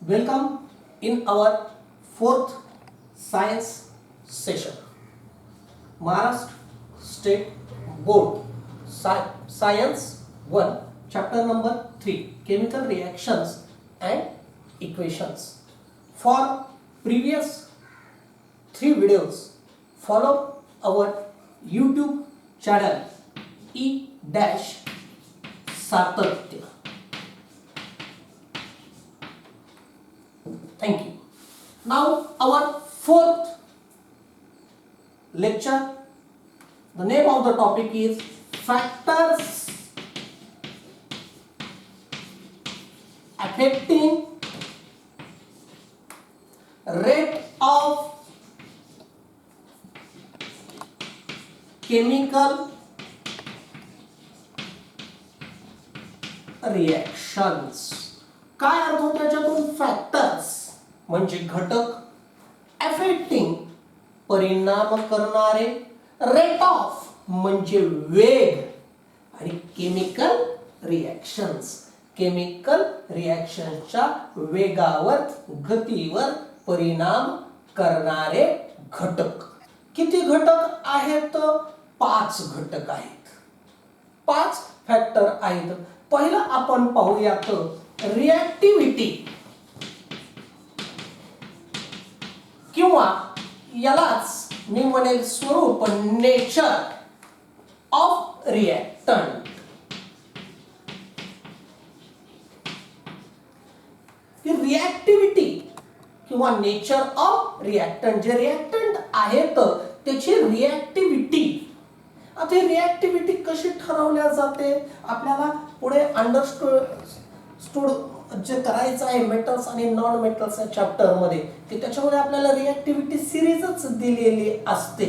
Welcome in our fourth science session. Maharashtra State Board Science 1, chapter number 3, Chemical Reactions and Equations. For previous 3 videos, follow our YouTube channel E-Satatya. Thank you. Now our fourth lecture, the name of the topic is factors affecting rate of chemical reactions. काय अर्थ होतो त्याच्यातून? Factors म्हणजे घटक, affecting परिणाम करणारे, rate of म्हणजे वेग आणि केमिकल रिएक्शन्स केमिकल रिएक्शनच्या वेगावर, गतीवर परिणाम करणारे घटक. किती घटक आहेत? 5 घटक आहेत. 5 फॅक्टर आहेत. पहिला आपण पाहूयात रिएक्टिव्हिटी किंवा यालाच मी म्हणेल स्वरूप, नेचर ऑफ रिएक्टंट. रिएक्टिव्हिटी किंवा नेचर ऑफ रिएक्टंट, जे रिएक्टंट आहेत त्याची रिएक्टिव्हिटी. आता ही रिएक्टिव्हिटी कशी ठरवल्या जाते? आपल्याला पुढे अंडरस्टूड जे करायचं आहे मेटल्स आणि नॉन मेटल्सच्या चॅप्टर मध्ये, की त्याच्यामध्ये आपल्याला रिएक्टिव्हिटी सिरीजच दिलेली असते.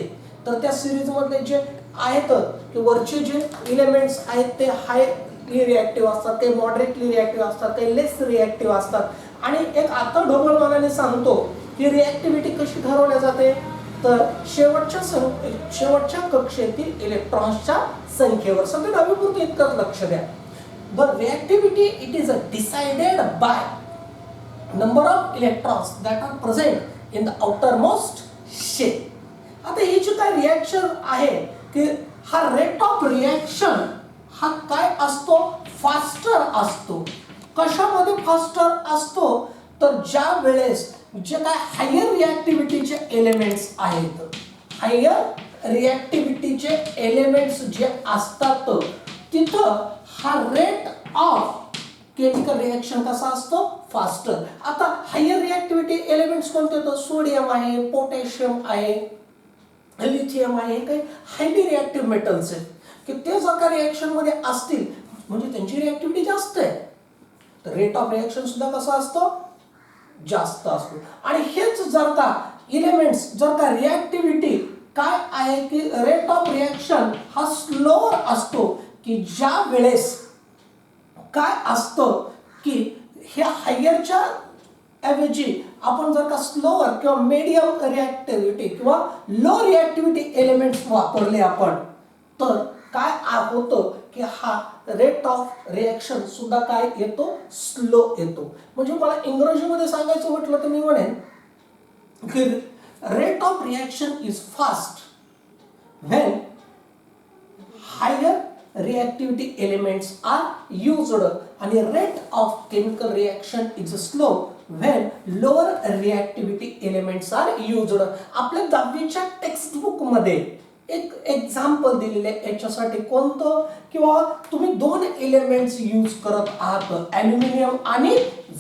तर त्या सिरीज मधले जे आहेत की वरचे जे एलिमेंट्स आहेत ते हायली रिएक्टिव्ह असतात, काही मॉडरेटली रिएक्टिव्ह असतात, काही लेस रिएक्टिव्ह असतात. आणि एक आता ढोबळमानाने सांगतो की रिएक्टिव्हिटी कशी ठरवल्या जाते, तर शेवटच्या कक्षेतील इलेक्ट्रॉन्सच्या संख्येवर. सगळे दहावीपुरते इतकंच लक्ष द्या. The reactivity, it is decided by number of electrons that are present in the outermost shell. आता ही जी काय रिएक्शन आहे की हा रेट ऑफ रिएक्शन हा काय असतो? फास्टर असतो. कशामध्ये फास्टर असतो? तर ज्या वेळेस जे काय हायर रिएक्टिव्हिटीचे एलिमेंट्स आहेत, हायर रिएक्टिव्हिटीचे एलिमेंट्स जे असतात तिथं हा रेट ऑफ केमिकल रिएक्शन कसा असतो? फास्टर. आता हायर रिएक्टिव्हिटी एलिमेंट्स कोणते? तर सोडियम आहे, पोटॅशियम आहे, लिथियम आहे. काही हायली रिएक्टिव्ह मेटल्स आहेत की ते जर का रिएक्शन मध्ये असतील म्हणजे त्यांची रिएक्टिव्हिटी जास्त आहे, तर रेट ऑफ रिएक्शन सुद्धा कसा असतो? जास्त असतो. आणि हेच जर का एलिमेंट्स जर का रिएक्टिव्हिटी काय आहे की रेट ऑफ रिएक्शन हा स्लोअर असतो, की ज्या वेळेस काय असतं की ह्या हायरच्या ऐवजी आपण जर का स्लोअर किंवा मीडियम रिएक्टिव्हिटी किंवा लो रिएक्टिव्हिटी एलिमेंट्स वापरले आपण, तर काय होतं की हा रेट ऑफ रिएक्शन सुद्धा काय येतो? स्लो येतो. म्हणजे मला इंग्रजीमध्ये सांगायचं म्हटलं तर मी म्हणेन की rate of reaction is fast when higher reactivity elements are used and rate of chemical reaction is slow when lower reactivity elements are used. आपल्या 10वीच्या टेक्स्ट बुक मध्ये एक एक्झाम्पल दिलेले याच्यासाठी कोणतं? किंवा तुम्ही 2 एलिमेंट्स यूज करत आहात, ॲल्युमिनियम आणि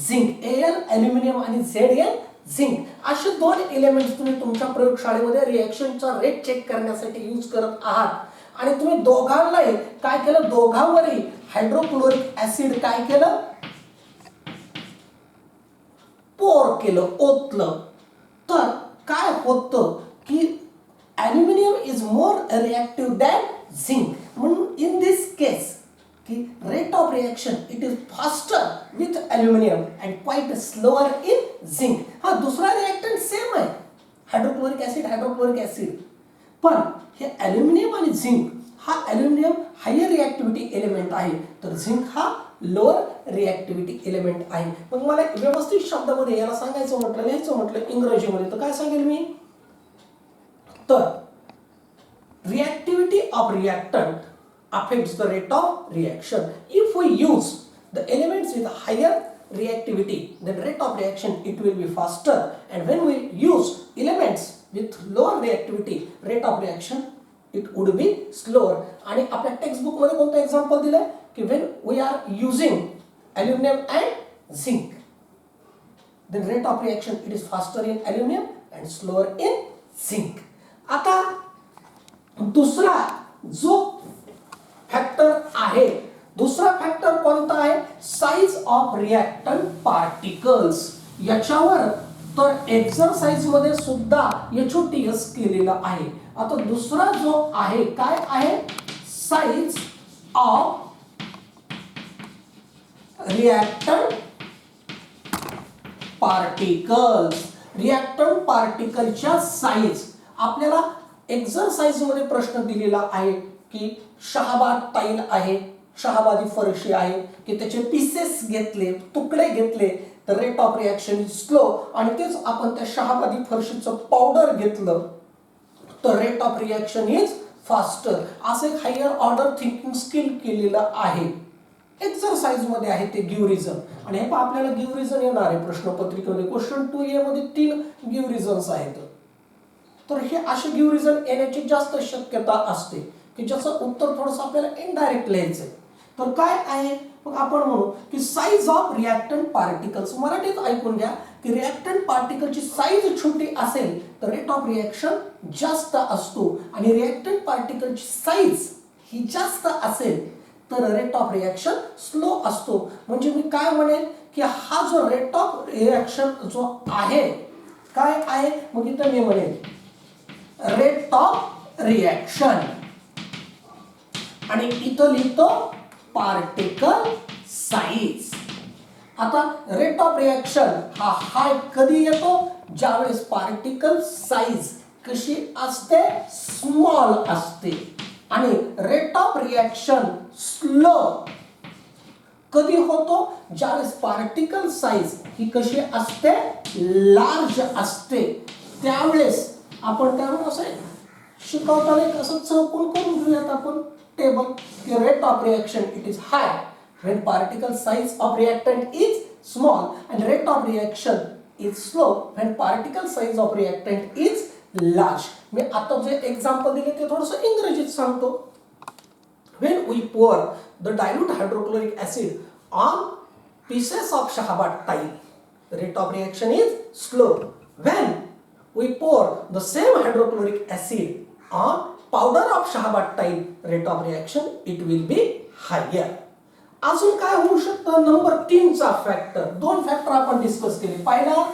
झिंक, Al ॲल्युमिनियम आणि Zn झिंक. असे 2 एलिमेंट्स तुम्ही तुमच्या प्रयोगशाळेमध्ये रिएक्शनचा रेट चेक करण्यासाठी यूज करत आहात. आणि तुम्ही दोघांनाही काय केलं? दोघांवरही हायड्रोक्लोरिक ऍसिड काय केलं? पोर केलं, ओतलं. तर काय होतं की aluminium is more reactive than zinc. म्हणून इन दिस केस की rate of reaction it is faster with aluminium and quite slower in zinc. हा दुसरा रिएक्टंट सेम आहे, हायड्रोक्लोरिक ऍसिड. पण हे ॲल्युमिनियम आणि झिंक, हा ॲल्युमिनियम हायर रिएक्टिव्हिटी एलिमेंट आहे, तर झिंक हा लोअर रिॲक्टिव्हिटी एलिमेंट आहे. मग मला व्यवस्थित शब्दामध्ये याला सांगायचं म्हटलं, लिहायचं म्हटलं इंग्रजीमध्ये तर काय सांगेल मी? तर reactivity of reactant affects the rate of reaction. If we use the elements with higher reactivity, then rate of reaction it will be faster, and when we use elements with lower reactivity, rate of reaction it would be slower. आणि आपल्या text book मध्ये कोणतं example दिलंय की when we are using aluminum and zinc, then rate of reaction it is faster in aluminum and slower in zinc. आता दुसरा जो factor आहे, दुसरा फॅक्टर कोणता आहे? Size of reactant particles. याच्यावर तर एक्सरसाइज मध्ये सुद्धा HOTS केलेला आहे. आता दुसरा जो आहे काय आहे? Size of reactant particles. Reactant पार्टिकलच्या साइज आपल्याला एक्सरसाइज मध्ये प्रश्न दिलेला आहे की शहाबाद टाईल आहे, शहाबादी फरशी आहे की त्याचे पीसेस घेतले, तुकडे घेतले तर rate of reaction is slow, आणि तेच आपण त्या शहाबादी फरशीचं पावडर घेतलं तर rate of reaction is faster. असं एक हायर ऑर्डर थिंकिंग स्किल केलेलं आहे. एक्सरसाइज मध्ये आहे ते गिव्ह रिझन. आणि हे आपल्याला गिव्ह रिझन येणार आहे प्रश्नपत्रिकेमध्ये. क्वेश्चन 2A मध्ये 3 गिव्ह रिझन्स आहेत. तर हे असे गिव्ह रिझन येण्याची जास्त शक्यता असते की ज्याचं उत्तर थोडंसं आपल्याला इनडायरेक्ट लिहायचंय. तर काय आहे? मग आपण म्हणू की साइज ऑफ रिएक्टंट पार्टिकल्स. मराठीत ऐकून घ्या की रिएक्टंट पार्टिकलची साइज छोटी असेल तर रेट ऑफ रिएक्शन जास्त असतो, आणि रिएक्टंट पार्टिकलची साइज ही जास्त असेल तर रेट ऑफ रिएक्शन स्लो असतो. म्हणजे मी काय म्हणेन की हा जो रेट ऑफ रिएक्शन जो आहे काय आहे? मग इथं मी म्हणेन रेट ऑफ रिएक्शन, आणि इथं लिहितो पार्टिकल साइज. आता रेट ऑफ रिएक्शन हा हाय कधी येतो? ज्यावेळेस पार्टिकल साइज कशी असते? स्मॉल असते. आणि रेट ऑफ रिएक्शन स्लो कधी होतो? ज्यावेळेस पार्टिकल साइज ही कशी असते? लार्ज असते. त्यावेळेस आपण काय म्हणू, असं शिकवताना कसं चौकून करून घेऊयात आपण टेबल की rate of reaction it is hi when particle size of reactant is small, and rate of reaction is slow when particle size of reactant is large. मी आता जे एक्झाम्पल दिले ते थोडंसं इंग्रजीत सांगतो. when we pour the dilute hydrochloric acid on pieces of shahabad tile, rate of reaction is slow. when we pour the same hydrochloric acid on powder of shahabad tile, rate of reaction it will be higher. अजून काय होऊ शकतं? Number 3 चा factor. 2 factor आपण discuss केले. पहिला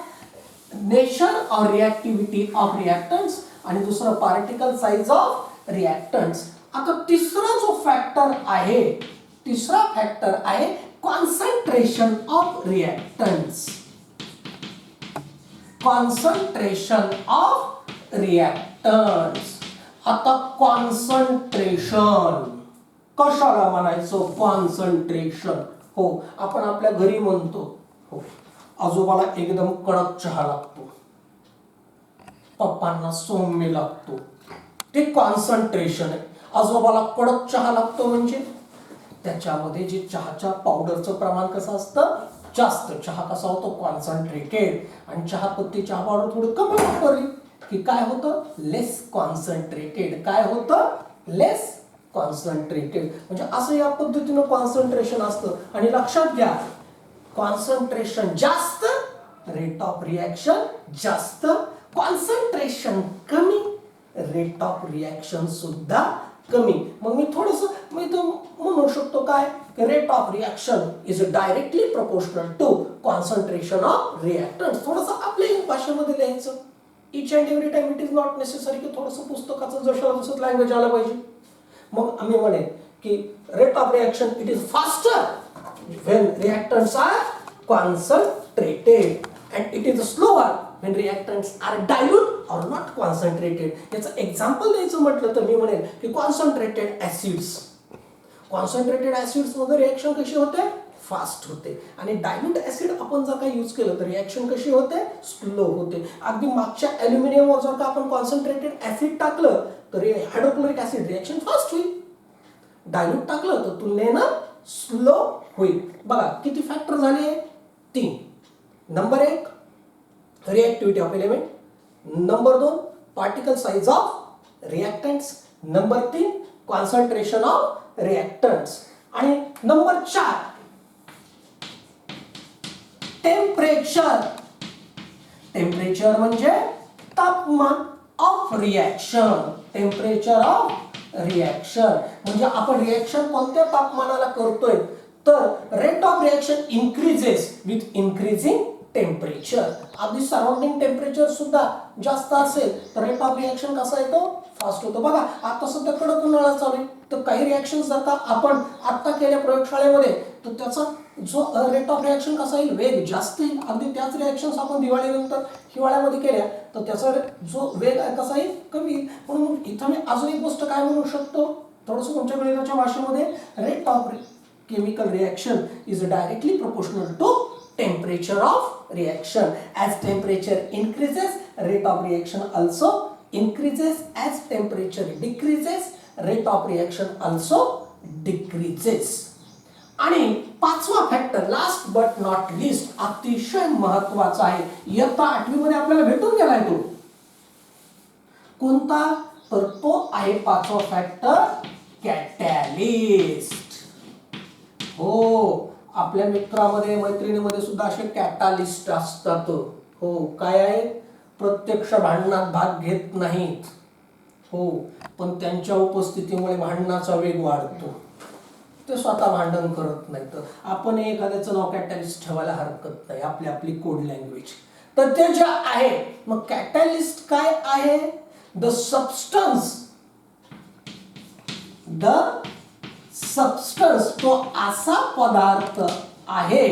nature or रिएक्टिव्हिटी of reactants, आणि दुसरा पार्टिकल साइज ऑफ रिएक्टंट्स. आता तिसरा जो फॅक्टर आहे, तिसरा फॅक्टर आहे concentration of reactants. Concentration of reactants. आता कॉन्सन्ट्रेशन कशाला म्हणायचं? कॉन्सन्ट्रेशन. हो, आपण आपल्या घरी म्हणतो हो आजोबाला एकदम कडक चहा लागतो, पप्पांना सौम्य लागतो. ते कॉन्सन्ट्रेशन आहे. आजोबाला कडक चहा लागतो म्हणजे त्याच्यामध्ये जे चहाच्या पावडरचं प्रमाण कसं असतं? जास्त. चहा कसा होतो? कॉन्सन्ट्रेटेड. आणि चहा पत्ती चहा पावडर थोडं कमी वापरली की काय होतं? लेस कॉन्सन्ट्रेटेड. काय होतं? लेस कॉन्सन्ट्रेटेड. म्हणजे असं या पद्धतीनं कॉन्सन्ट्रेशन असतं. आणि लक्षात घ्या, कॉन्सन्ट्रेशन जास्त, रेट ऑफ रिएक्शन जास्त. कॉन्सन्ट्रेशन कमी, रेट ऑफ रिएक्शन सुद्धा कमी. मग मी थोडंसं म्हणू शकतो काय? Rate of reaction is directly proportional to concentration of reactants. थोडंसं आपल्या भाषेमध्ये लिहायचं. Each and every time it is not necessary की थोडंसं पुस्तकाचं जसं जसं लँग्वेज आलं पाहिजे. मग आम्ही म्हणेन की rate of reaction it is faster when reactants are concentrated, and it is slower when reactants are dilute or not concentrated. याचं एक्झाम्पल द्यायचं म्हटलं तर मी म्हणेन की कॉन्सन्ट्रेटेड ऍसिड्स. कॉन्सन्ट्रेटेड ऍसिड्स मध्ये रिएक्शन कशी होते? फास्ट होते. आणि डायल्यूट ऍसिड आपण जर का यूज केलं तर रिॲक्शन कशी होते, स्लो होते. अगदी मागच्या ॲल्युमिनियमवर जर का आपण कॉन्सन्ट्रेटेड ऍसिड टाकलं तर हायड्रोक्लोरिक ऍसिड रिॲक्शन फास्ट होईल. डायल्यूट टाकलं तर तुलनेनं स्लो होईल. बघा किती फॅक्टर झाले, 3. Number 1 reactivity of element, number 2 particle size of reactants, number 3 concentration of reactants, आणि नंबर 4 टेम्परेचर. टेम्परेचर म्हणजे तापमान of reaction. Temperature of reaction म्हणजे आपण रिॲक्शन कोणत्या तापमानाला करतोय, तर rate of reaction increases with increasing temperature. अगदी सराउंडिंग टेम्परेचर सुद्धा जास्त असेल तर रेट ऑफ रिॲक्शन कसा येतो, फास्ट होतो. बघा आता सध्या कडक उन्हाळा चालू आहे, तर काही रिॲक्शन जर का आपण आता केल्या प्रयोगशाळेमध्ये तर त्याचा जो रेट ऑफ रिॲक्शन कसा येईल, वेग जास्त येईल. अगदी त्याच रिॲक्शन्स आपण दिवाळीनंतर हिवाळ्यामध्ये केल्या तर त्याचा जो वेग आहे कसा येईल, कमी येईल. म्हणून इथं मी अजून एक गोष्ट काय म्हणू शकतो, थोडंसं तुमच्या गणिताच्या भाषेमध्ये, rate of chemical reaction is directly proportional to temperature of reaction. As temperature increases, rate of reaction also increases. As temperature decreases, rate of reaction also decreases. आणि 5वा factor, last but not least, अतिशय महत्वाचा आहे. इयत्ता 8वी मध्ये आपल्याला भेटून गेलाय तो. कोणता, तर तो आहे 5वा फॅक्टर, कॅटॅलिस्ट. हो, आपल्या मित्रामध्ये मैत्रिणीमध्ये सुद्धा असे कॅटॅलिस्ट असतात. हो, काय आहे, प्रत्यक्ष भांडणात भाग घेत नाहीत. हो, पण त्यांच्या उपस्थितीमुळे भांडणाचा वेग वाढतो. ते स्वतः भांडण करत नाहीत. आपण एखाद्याचं नाव कॅटॅलिस्ट ठेवायला हरकत नाही, आपली आपली कोड लँग्वेज. तर ते जे आहे, मग कॅटॅलिस्ट काय आहे, द सबस्टन्स तो असा पदार्थ आहे,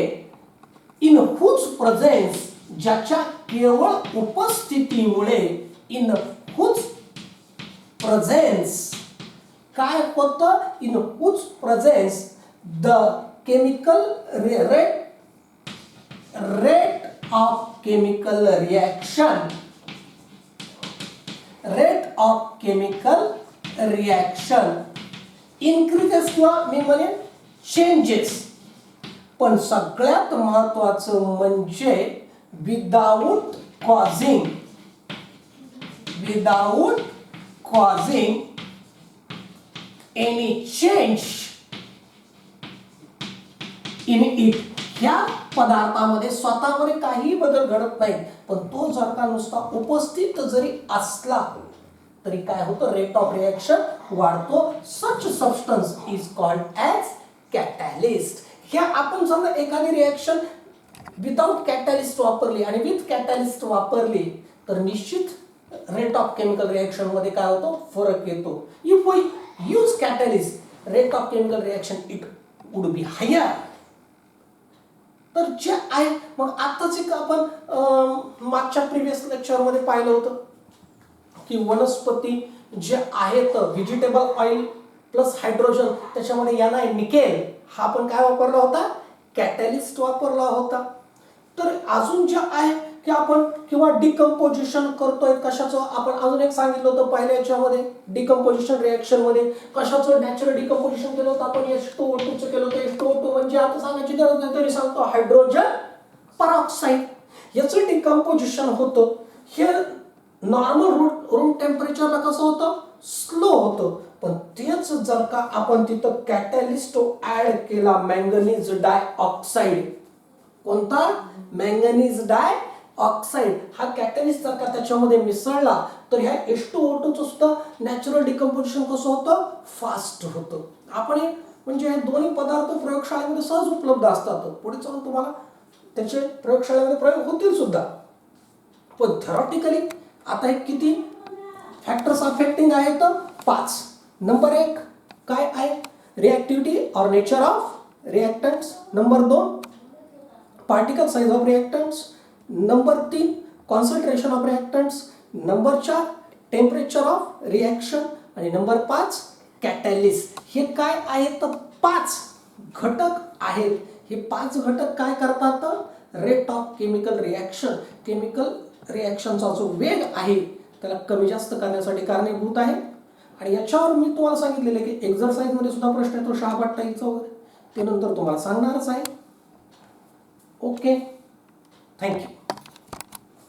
इन हुज प्रेझेन्स, ज्याच्या केवळ उपस्थितीमुळे, इन हुज प्रेझेन्स काय होतं, in whose presence the chemical rate of chemical reaction increases किंवा मी म्हणेन चेंजेस. पण सगळ्यात महत्वाचं म्हणजे without causing any change in it. ह्या पदार्थामध्ये स्वतःमध्ये काही बदल घडत नाही, पण तो जर का नुसता उपस्थित जरी असला तरी काय होतं, रेट ऑफ रिॲक्शन वाढतो. Such substance is called as catalyst. ह्या आपण समजा एखादी रिॲक्शन विदाउट कॅटॅलिस्ट वापरली आणि विथ कॅटॅलिस्ट वापरली तर निश्चित रेट ऑफ केमिकल रिॲक्शन मध्ये काय होतो, फरक येतो. If we use catalyst, rate of chemical reaction it would be higher. तर जे आहे, मग आताच एक आपण मागच्या प्रिव्हियस लेक्चरमध्ये पाहिलं होतं की वनस्पती जे आहेत, व्हेजिटेबल ऑइल प्लस हायड्रोजन, त्याच्यामध्ये याला निकेल, हा आपण काय वापरला होता, कॅटॅलिस्ट वापरला होता. तर अजून जे आहे की आपण किंवा डिकम्पोजिशन करतोय कशाचं, आपण अजून एक सांगितलं होतं पहिल्या याच्यामध्ये, डिकम्पोजिशन रिॲक्शन मध्ये कशाचं नॅचरल डिकम्पोजिशन केलं होतं आपण, H2O2 चं केलं होतं. H2O2 म्हणजे आता सांगायची गरज नाही तरी सांगतो, हायड्रोजन परऑक्साईड. याचं डिकम्पोजिशन होतं. हे नॉर्मल रूम टेम्परेचरला कसं होतं, स्लो होतं. पण तेच जर का आपण तिथं कॅटॅलिस्ट ऍड केला, मॅंगनीज डायऑक्साईड, कोणता, मॅंगनीज डायऑक्साईड, हा कॅटॅलिस्ट जर का त्याच्यामध्ये मिसळला तर ह्या H2O2 चं सुद्धा नॅचरल डिकम्पोजिशन कसं होतं, फास्ट होतं. आपण म्हणजे हे दोन्ही पदार्थ प्रयोगशाळेमध्ये सहज उपलब्ध असतात. पुढे चालून तुम्हाला त्याचे प्रयोगशाळेमध्ये प्रयोग होतील सुद्धा. पण थेरॉटिकली आता हे किती फॅक्टर्स अफेक्टिंग आहेत, 5. नंबर 1 काय आहे, रिॲक्टिव्हिटी और nature of reactants. Number 2 particle size of reactants. Number 3 concentration of reactants. Number 4 temperature of reaction. आणि नंबर 5 कॅटॅलिस्ट. हे काय आहेत, 5 घटक आहेत. हे 5 घटक काय करतात? Rate of chemical reaction, chemical रिॲक्शनचा जो वेग आहे त्याला कमी जास्त करण्यासाठी कारणीभूत आहे. आणि याच्यावर मी तुम्हाला सांगितलेलं आहे की एक्झरसाइजमध्ये सुद्धा प्रश्न येतो शहाबत टाईपचा वगैरे, ते नंतर तुम्हाला सांगणारच आहे. Okay, thank you.